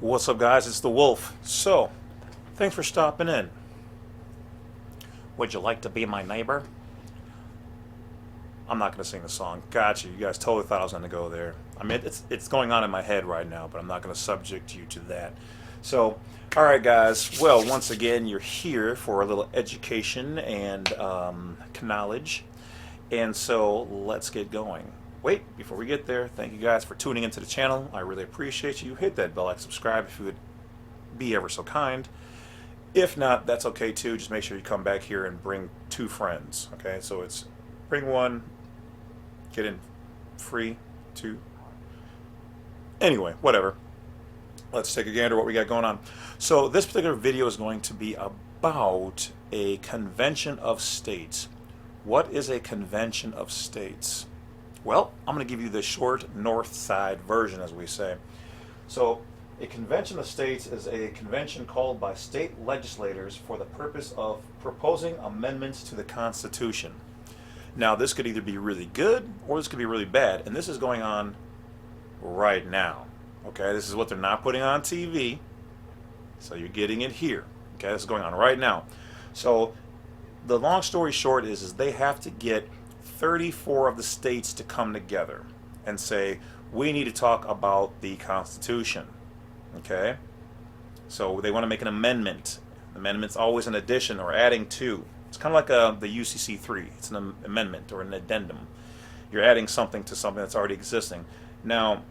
What's up, guys? It's the Wolf. So, thanks for stopping in. Would you like to be my neighbor? I'm not going to sing the song. Gotcha. You guys totally thought I was going to go there. I mean, it's going on in my head right now, but I'm not going to subject you to that. So, all right, guys. Well, once again, you're here for a little education and knowledge. And so, let's get going. Wait, before we get there, thank you guys for tuning into the channel. I really appreciate you. Hit that bell, like, subscribe if you would be ever so kind. If not, that's okay too. Just make sure you come back here and bring 2 friends. Okay, so it's bring 1, get in free 2. Anyway, whatever. Let's take a gander at what we got going on. So this particular video is going to be about a convention of states. What is a convention of states? Well, I'm going to give you the short north side version, as we say. So, a convention of states is a convention called by state legislators for the purpose of proposing amendments to the Constitution. Now, this could either be really good or this could be really bad, and this is going on right now. Okay, this is what they're not putting on TV, so you're getting it here. Okay, this is going on right now. So, the long story short is they have to get 34 of the states to come together and say, we need to talk about the Constitution. Okay? So they want to make an amendment. The amendment's always an addition or adding to. It's kind of like the UCC 3. It's an amendment or an addendum. You're adding something to something that's already existing. Now,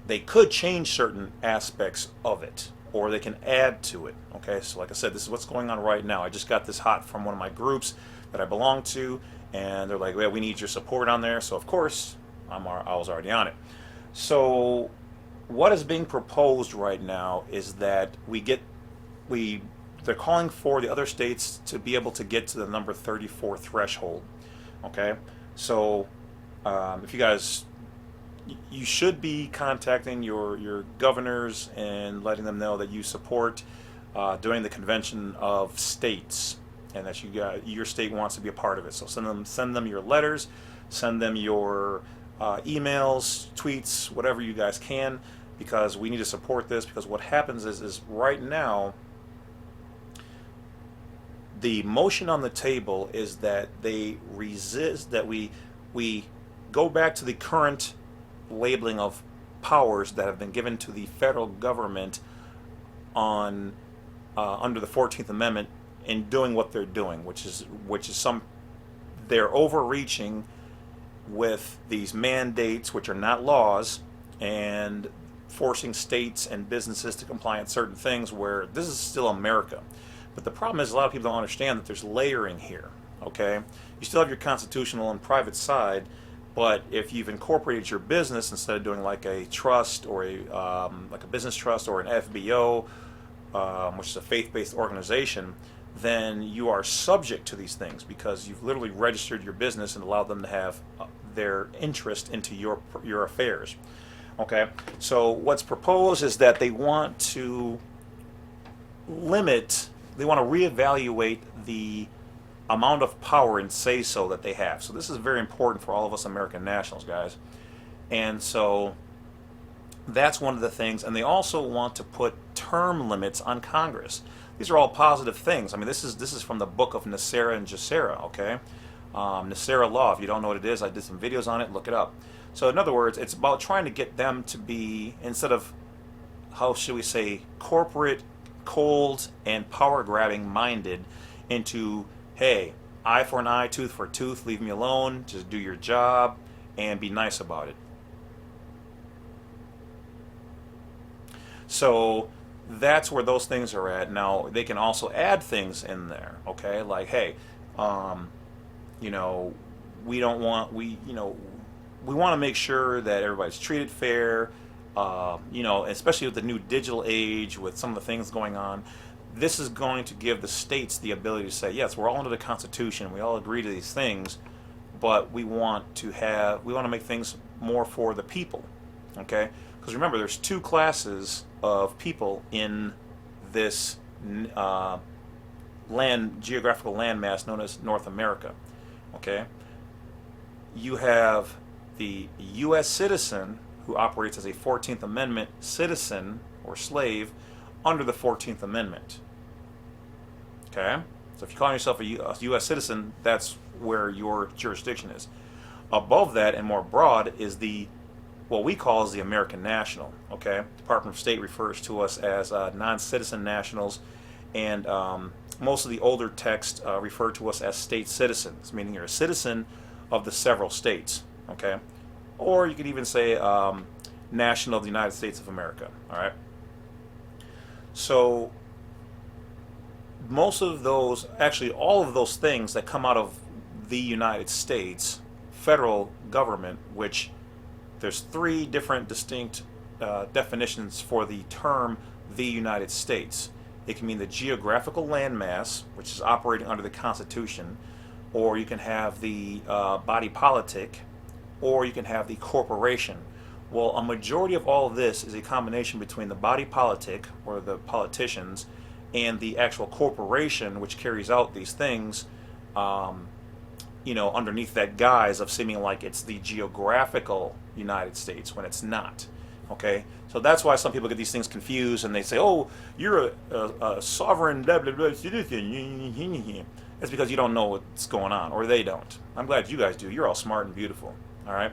they could change certain aspects of it, or they can add to it. Okay? So like I said, this is what's going on right now. I just got this hot from one of my groups that I belong to, and they're like, well, we need your support on there. So of course, I was already on it. So what is being proposed right now is that they're calling for the other states to be able to get to the number 34 threshold. Okay, so if you guys, you should be contacting your governors and letting them know that you support doing the convention of states, and that your state wants to be a part of it. So send them your letters, send them your emails, tweets, whatever you guys can, because we need to support this. Because what happens is right now, the motion on the table is that they resist that we go back to the current labeling of powers that have been given to the federal government on under the 14th Amendment in doing what they're doing, which is they're overreaching with these mandates, which are not laws, and forcing states and businesses to comply on certain things, where this is still America. But the problem is a lot of people don't understand that there's layering here. Okay, you still have your constitutional and private side, but if you've incorporated your business instead of doing like a trust or like a business trust or an FBO, which is a faith-based organization, then you are subject to these things because you've literally registered your business and allowed them to have their interest into your affairs. Okay, so what's proposed is that they want to reevaluate the amount of power and say-so that they have. So this is very important for all of us American nationals, guys. And so that's one of the things. And they also want to put term limits on Congress. These are all positive things. I mean, this is from the book of Nasera and Jacera, okay? Nasera law. If you don't know what it is, I did some videos on it. Look it up. So in other words, it's about trying to get them to be, instead of, how should we say, corporate, cold, and power-grabbing minded, into, hey, eye for an eye, tooth for a tooth, leave me alone, just do your job, and be nice about it. So that's where those things are at. Now, they can also add things in there, okay? Like, hey, you know, we want to make sure that everybody's treated fair, you know, especially with the new digital age, with some of the things going on. This is going to give the states the ability to say, yes, we're all under the Constitution, we all agree to these things, but we want to make things more for the people, okay? Because remember, there's 2 classes of people in this geographical landmass known as North America, okay? You have the U.S. citizen who operates as a 14th Amendment citizen or slave under the 14th Amendment. Okay? So if you call yourself a U.S. citizen, that's where your jurisdiction is. Above that and more broad is what we call as the American national. Okay? Department of State refers to us as non-citizen nationals, and most of the older texts refer to us as state citizens, meaning you're a citizen of the several states. Okay? Or you could even say national of the United States of America. All right? So most of those, actually all of those things that come out of the United States federal government, which there's three different distinct definitions for the term the United States. It can mean the geographical landmass, which is operating under the Constitution, or you can have the body politic, or you can have the corporation. Well, a majority of all of this is a combination between the body politic, or the politicians, and the actual corporation, which carries out these things, underneath that guise of seeming like it's the geographical United States when it's not. Okay, so that's why some people get these things confused and they say, "Oh, you're a sovereign blah blah blah citizen." It's because you don't know what's going on, or they don't. I'm glad you guys do. You're all smart and beautiful. All right.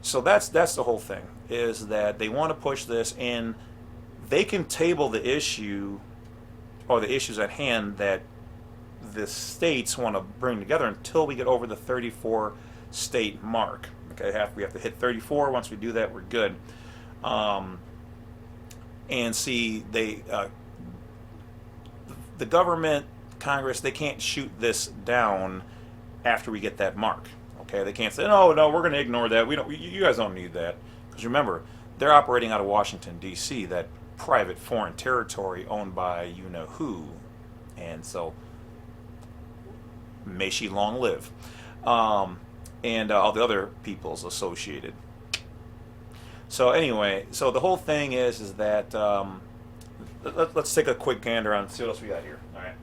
So that's the whole thing, is that they want to push this, and they can table the issue or the issues at hand that the states want to bring together until we get over the 34 state mark. Okay, we have to hit 34. Once we do that, we're good. And see, the government, Congress, they can't shoot this down after we get that mark. Okay, they can't say, no, we're going to ignore that. We don't. You guys don't need that, because remember, they're operating out of Washington D.C., that private foreign territory owned by you know who, and so may she long live, and all the other peoples associated. So anyway, so the whole thing is that let's take a quick gander on see what else we got here. All right.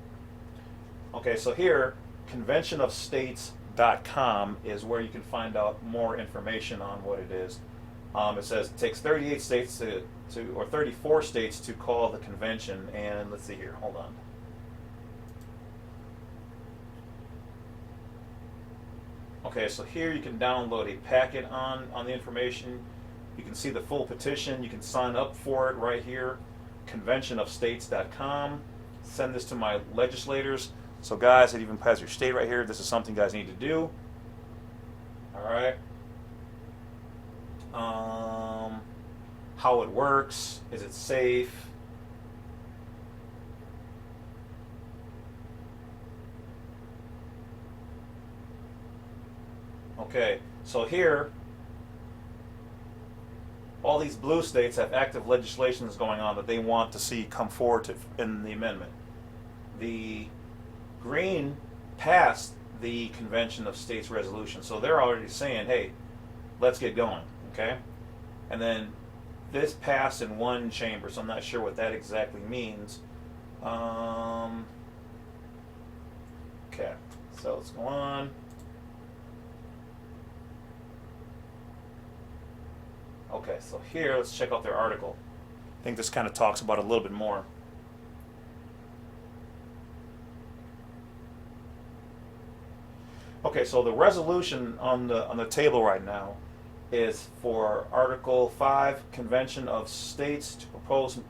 Okay, so here, conventionofstates.com is where you can find out more information on what it is. It says it takes 38 states or 34 states to call the convention, and let's see here, hold on. Okay, so here you can download a packet on the information. You can see the full petition. You can sign up for it right here, conventionofstates.com. Send this to my legislators. So guys, it even has your state right here. This is something you guys need to do. All right. How it works. Is it safe? Okay, so here, all these blue states have active legislations going on that they want to see come forward in the amendment. The green passed the Convention of States resolution, so they're already saying, hey, let's get going, okay? And then this passed in one chamber, so I'm not sure what that exactly means. Okay, so let's go on. Okay, so here, let's check out their article. I think this kind of talks about it a little bit more. Okay, so the resolution on the table right now is for Article 5, Convention of States, to propose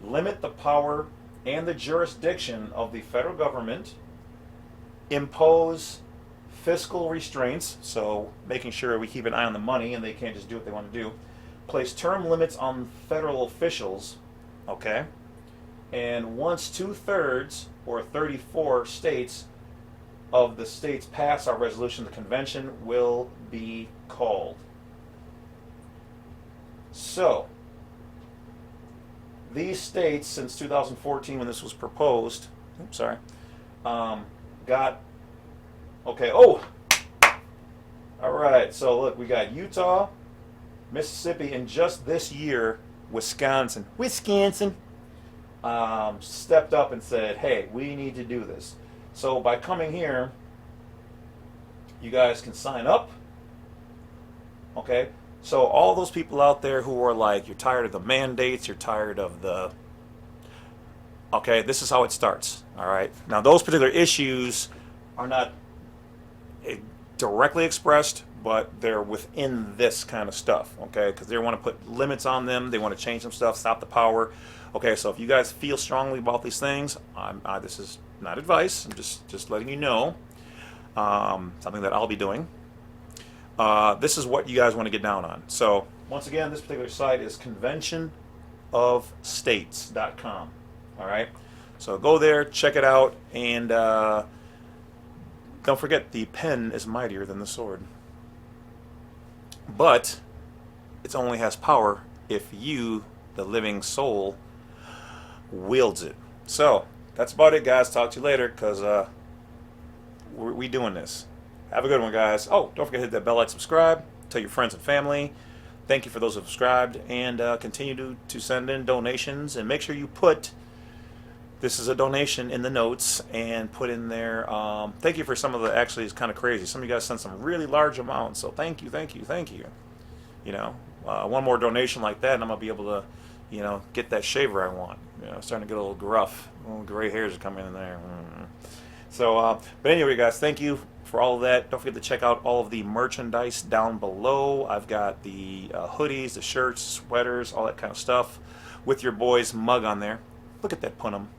limit the power and the jurisdiction of the federal government, impose fiscal restraints, so making sure we keep an eye on the money and they can't just do what they want to do, place term limits on federal officials, okay, and once 2/3 or 34 states of the states pass our resolution, the convention will be called. So, these states, since 2014 when this was proposed, got, okay, all right, so look, we got Utah, Mississippi, and just this year, Wisconsin stepped up and said, hey, we need to do this. So by coming here, you guys can sign up, Okay? So all those people out there who are like, you're tired of the mandates, you're tired of the... Okay, this is how it starts. All right? Now, those particular issues are not directly expressed, but they're within this kind of stuff, okay? Because they want to put limits on them. They want to change some stuff, stop the power. Okay, so if you guys feel strongly about these things, this is not advice. I'm just letting you know something that I'll be doing. This is what you guys want to get down on. So once again, this particular site is conventionofstates.com. All right, so go there, check it out, and don't forget, the pen is mightier than the sword. But it only has power if you, the living soul, wields it. So that's about it, guys. Talk to you later, because we doing this. Have a good one, guys. Oh, don't forget to hit that bell, like, subscribe. Tell your friends and family. Thank you for those who have subscribed, and continue to send in donations, and make sure you put... This is a donation in the notes, and put in there, thank you for some of the, actually it's kind of crazy. Some of you guys sent some really large amounts, so thank you, thank you, thank you. You know, one more donation like that, and I'm going to be able to, you know, get that shaver I want. You know, starting to get a little gruff. Little gray hairs are coming in there. So, but anyway, guys, thank you for all of that. Don't forget to check out all of the merchandise down below. I've got the hoodies, the shirts, sweaters, all that kind of stuff, with your boy's mug on there. Look at that punum.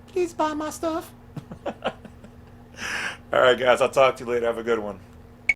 Please buy my stuff. All right, guys, I'll talk to you later. Have a good one.